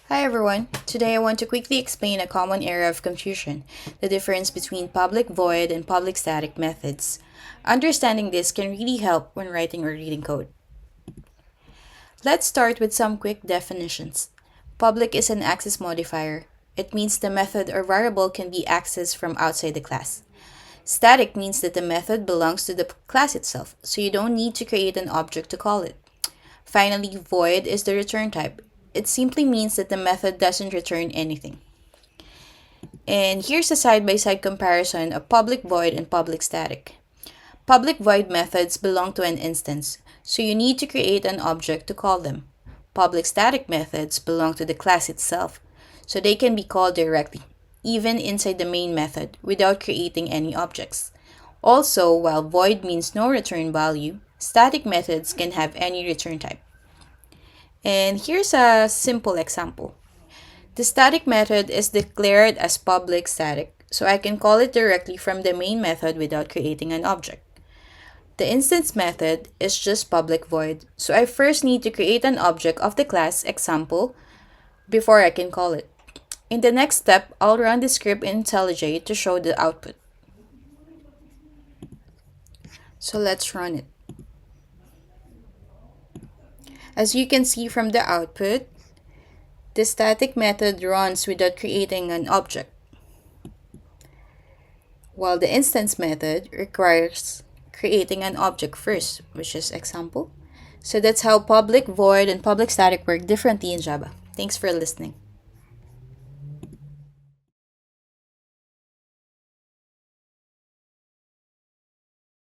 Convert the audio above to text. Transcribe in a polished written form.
Hi everyone. Today I want to quickly explain a common area of confusion, the difference between public void and public static methods. Understanding this can really help when writing or reading code. Let's start with some quick definitions. Public is an access modifier. It means the method or variable can be accessed from outside the class. Static means that the method belongs to the class itself, so you don't need to create an object to call it. Finally, void is the return type. It simply means that the method doesn't return anything. And here's a side-by-side comparison of public void and public static. Public void methods belong to an instance, so you need to create an object to call them. Public static methods belong to the class itself, so they can be called directly, even inside the main method, without creating any objects. Also, while void means no return value, static methods can have any return type. And here's a simple example. The static method is declared as public static, so I can call it directly from the main method without creating an object. The instance method is just public void, so I first need to create an object of the class example before I can call it. In the next step, I'll run the script in IntelliJ to show the output. So let's run it. As you can see from the output, the static method runs without creating an object, while the instance method requires creating an object first, which is example. So that's how public void and public static work differently in Java. Thanks for listening.